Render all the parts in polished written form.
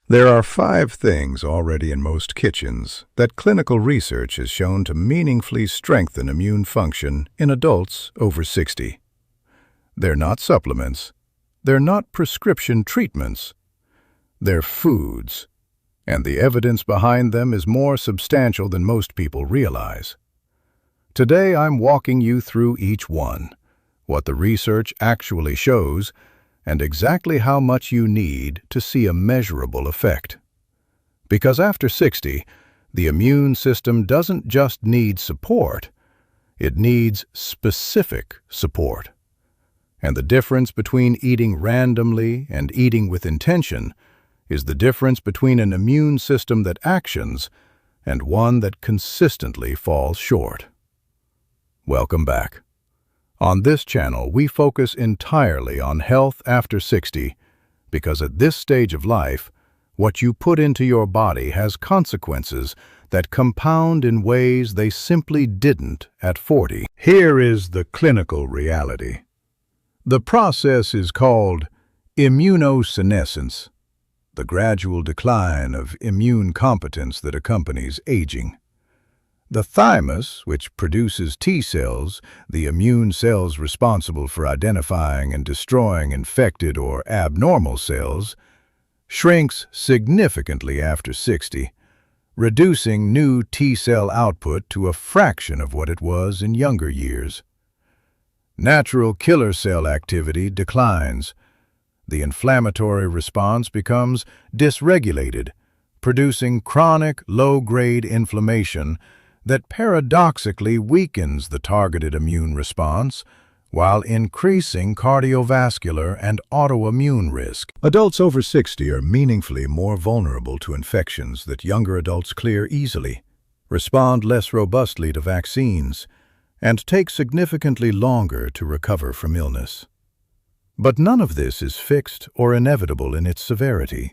There are 5 things already in most kitchens that clinical research has shown to meaningfully strengthen immune function in adults over 60. They're not supplements. They're not prescription treatments. They're foods, and the evidence behind them is more substantial than most people realize. Today I'm walking you through each one, what the research actually shows, and exactly how much you need to see a measurable effect. Because after 60, the immune system doesn't just need support, it needs specific support. And the difference between eating randomly and eating with intention is the difference between an immune system that actions and one that consistently falls short. Welcome back. On this channel, we focus entirely on health after 60 because at this stage of life, what you put into your body has consequences that compound in ways they simply didn't at 40. Here is the clinical reality. The process is called immunosenescence, the gradual decline of immune competence that accompanies aging. The thymus, which produces T cells, the immune cells responsible for identifying and destroying infected or abnormal cells, shrinks significantly after 60, reducing new T cell output to a fraction of what it was in younger years. Natural killer cell activity declines. The inflammatory response becomes dysregulated, producing chronic low-grade inflammation that paradoxically weakens the targeted immune response while increasing cardiovascular and autoimmune risk. Adults over 60 are meaningfully more vulnerable to infections that younger adults clear easily, respond less robustly to vaccines, and take significantly longer to recover from illness. But none of this is fixed or inevitable in its severity.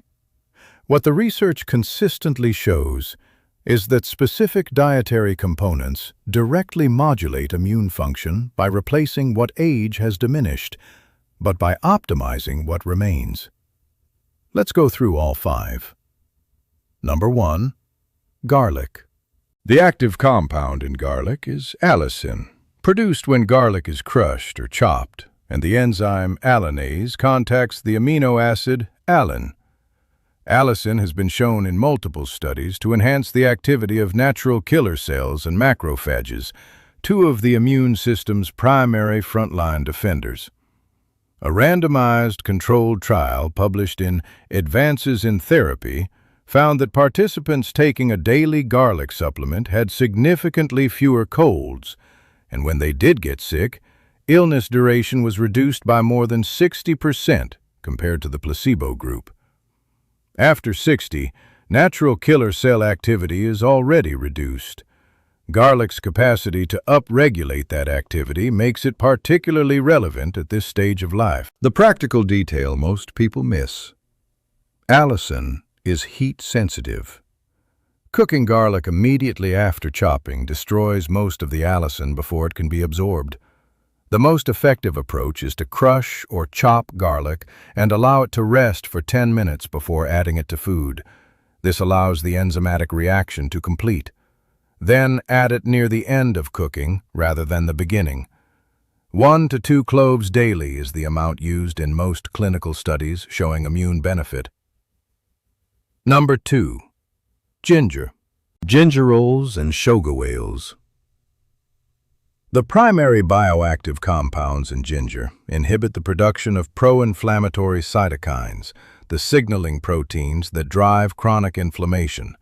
What the research consistently shows is that specific dietary components directly modulate immune function by replacing what age has diminished, but by optimizing what remains. Let's go through all 5. Number 1. Garlic. The active compound in garlic is allicin, produced when garlic is crushed or chopped, and the enzyme allinase contacts the amino acid allin. Allicin has been shown in multiple studies to enhance the activity of natural killer cells and macrophages, 2 of the immune system's primary frontline defenders. A randomized controlled trial published in Advances in Therapy found that participants taking a daily garlic supplement had significantly fewer colds, and when they did get sick, illness duration was reduced by more than 60% compared to the placebo group. After 60, natural killer cell activity is already reduced. Garlic's capacity to upregulate that activity makes it particularly relevant at this stage of life. The practical detail most people miss. Allicin is heat-sensitive. Cooking garlic immediately after chopping destroys most of the allicin before it can be absorbed. The most effective approach is to crush or chop garlic and allow it to rest for 10 minutes before adding it to food. This allows the enzymatic reaction to complete. Then add it near the end of cooking rather than the beginning. 1 to 2 cloves daily is the amount used in most clinical studies showing immune benefit. Number 2. Ginger. Gingerols and sugar whales. The primary bioactive compounds in ginger inhibit the production of pro-inflammatory cytokines, the signaling proteins that drive chronic inflammation.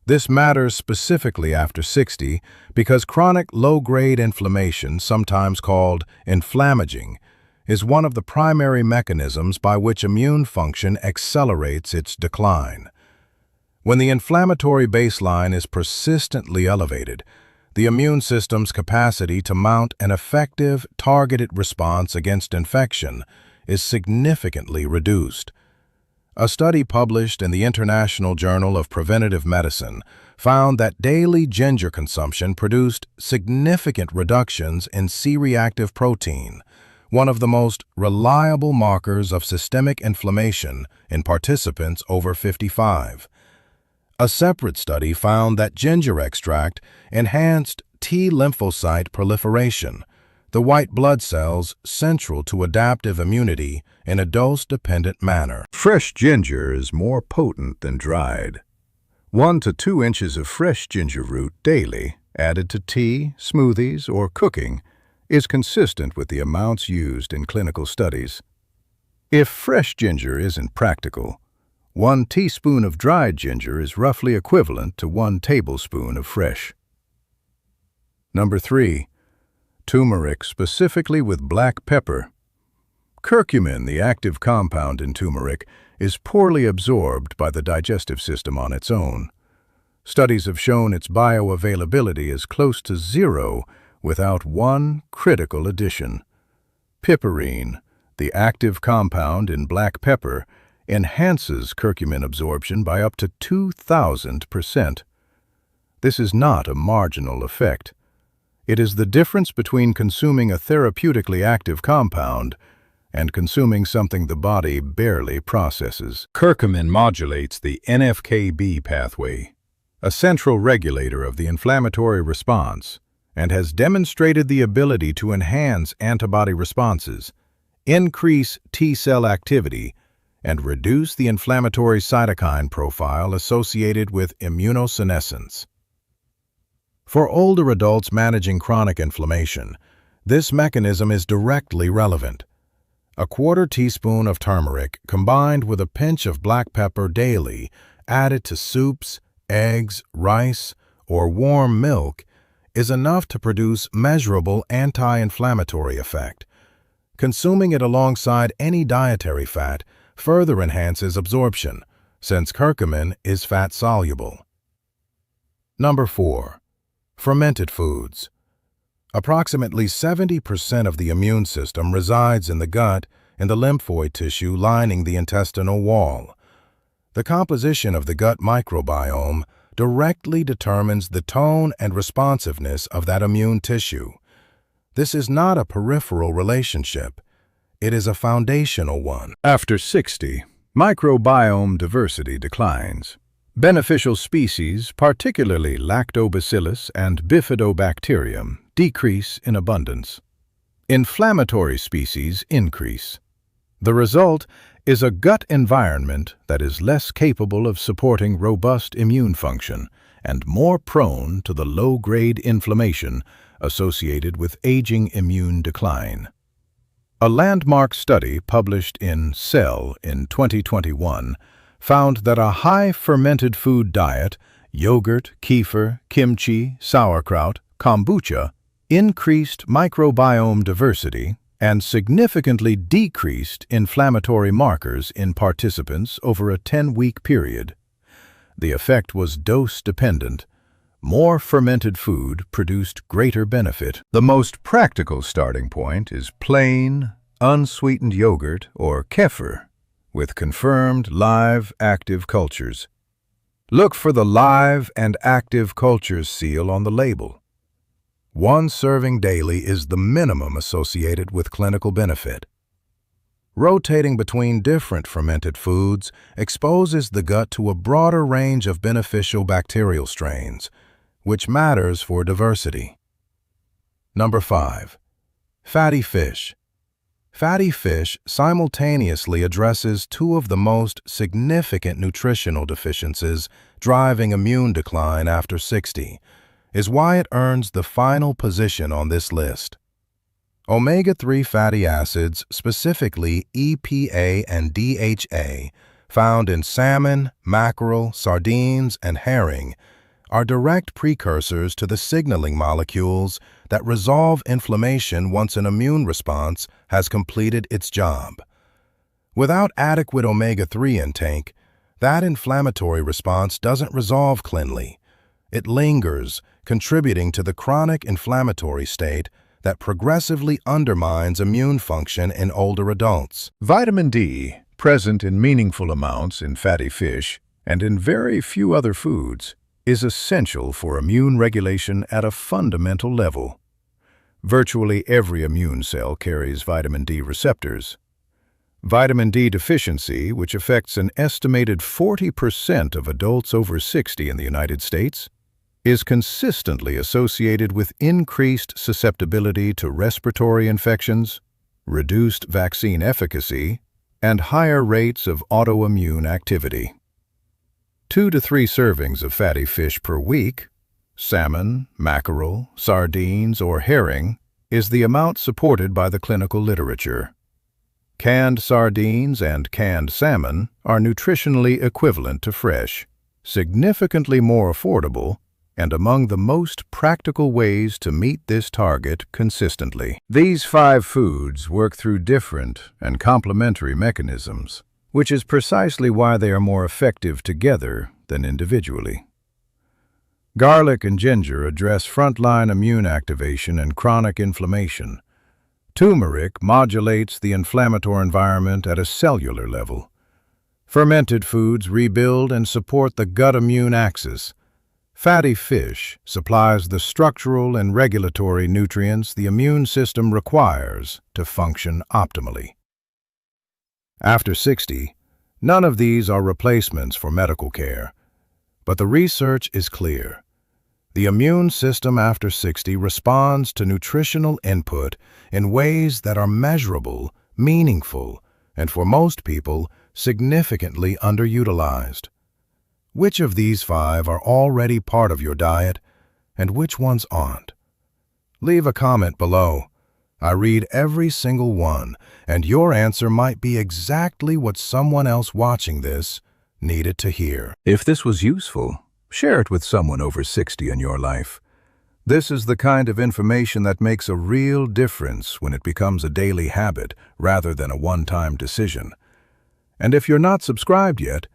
This matters specifically after 60 because chronic low-grade inflammation, sometimes called inflammaging, is one of the primary mechanisms by which immune function accelerates its decline. When the inflammatory baseline is persistently elevated, the immune system's capacity to mount an effective, targeted response against infection is significantly reduced. A study published in the International Journal of Preventive Medicine found that daily ginger consumption produced significant reductions in C-reactive protein, one of the most reliable markers of systemic inflammation in participants over 55. A separate study found that ginger extract enhanced T lymphocyte proliferation, the white blood cells central to adaptive immunity, in a dose-dependent manner. Fresh ginger is more potent than dried. 1 to 2 inches of fresh ginger root daily, added to tea, smoothies, or cooking, is consistent with the amounts used in clinical studies. If fresh ginger isn't practical, 1 teaspoon of dried ginger is roughly equivalent to 1 tablespoon of fresh. Number 3. Turmeric, specifically with black pepper. Curcumin, the active compound in turmeric, is poorly absorbed by the digestive system on its own. Studies have shown its bioavailability is close to zero without one critical addition. Piperine, the active compound in black pepper, enhances curcumin absorption by up to 2,000%. This is not a marginal effect. It is the difference between consuming a therapeutically active compound and consuming something the body barely processes. Curcumin modulates the NF-κB pathway, a central regulator of the inflammatory response, and has demonstrated the ability to enhance antibody responses, increase T-cell activity, and reduce the inflammatory cytokine profile associated with immunosenescence. For older adults managing chronic inflammation, this mechanism is directly relevant. A 1/4 teaspoon of turmeric combined with a pinch of black pepper daily, added to soups, eggs, rice, or warm milk, is enough to produce measurable anti-inflammatory effect. Consuming it alongside any dietary fat further enhances absorption, since curcumin is fat-soluble. Number 4. Fermented foods. Approximately 70% of the immune system resides in the gut and the lymphoid tissue lining the intestinal wall. The composition of the gut microbiome directly determines the tone and responsiveness of that immune tissue. This is not a peripheral relationship. It is a foundational one. After 60, microbiome diversity declines. Beneficial species, particularly Lactobacillus and Bifidobacterium, decrease in abundance. Inflammatory species increase. The result is a gut environment that is less capable of supporting robust immune function and more prone to the low-grade inflammation associated with aging immune decline. A landmark study published in Cell in 2021 found that a high fermented food diet, yogurt, kefir, kimchi, sauerkraut, kombucha, increased microbiome diversity and significantly decreased inflammatory markers in participants over a 10-week period. The effect was dose-dependent. More fermented food produced greater benefit. The most practical starting point is plain, unsweetened yogurt or kefir with confirmed live active cultures. Look for the live and active cultures seal on the label. 1 serving daily is the minimum associated with clinical benefit. Rotating between different fermented foods exposes the gut to a broader range of beneficial bacterial strains, which matters for diversity. Number 5. Fatty fish. Fatty fish simultaneously addresses 2 of the most significant nutritional deficiencies driving immune decline after 60, is why it earns the final position on this list. Omega-3 fatty acids, specifically EPA and DHA, found in salmon, mackerel, sardines, and herring, are direct precursors to the signaling molecules that resolve inflammation once an immune response has completed its job. Without adequate omega-3 intake, that inflammatory response doesn't resolve cleanly. It lingers, contributing to the chronic inflammatory state that progressively undermines immune function in older adults. Vitamin D, present in meaningful amounts in fatty fish and in very few other foods, is essential for immune regulation at a fundamental level. Virtually every immune cell carries vitamin D receptors. Vitamin D deficiency, which affects an estimated 40% of adults over 60 in the United States, is consistently associated with increased susceptibility to respiratory infections, reduced vaccine efficacy, and higher rates of autoimmune activity. 2 to 3 servings of fatty fish per week, salmon, mackerel, sardines, or herring, is the amount supported by the clinical literature. Canned sardines and canned salmon are nutritionally equivalent to fresh, significantly more affordable, and among the most practical ways to meet this target consistently. These 5 foods work through different and complementary mechanisms, which is precisely why they are more effective together than individually. Garlic and ginger address frontline immune activation and chronic inflammation. Turmeric modulates the inflammatory environment at a cellular level. Fermented foods rebuild and support the gut immune axis. Fatty fish supplies the structural and regulatory nutrients the immune system requires to function optimally. After 60, none of these are replacements for medical care, but the research is clear. The immune system after 60 responds to nutritional input in ways that are measurable, meaningful, and for most people, significantly underutilized. Which of these 5 are already part of your diet, and which ones aren't? Leave a comment below. I read every single one, and your answer might be exactly what someone else watching this needed to hear. If this was useful, share it with someone over 60 in your life. This is the kind of information that makes a real difference when it becomes a daily habit rather than a one-time decision. And if you're not subscribed yet,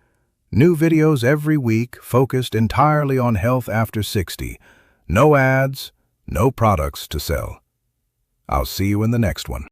new videos every week focused entirely on health after 60. No ads, no products to sell. I'll see you in the next one.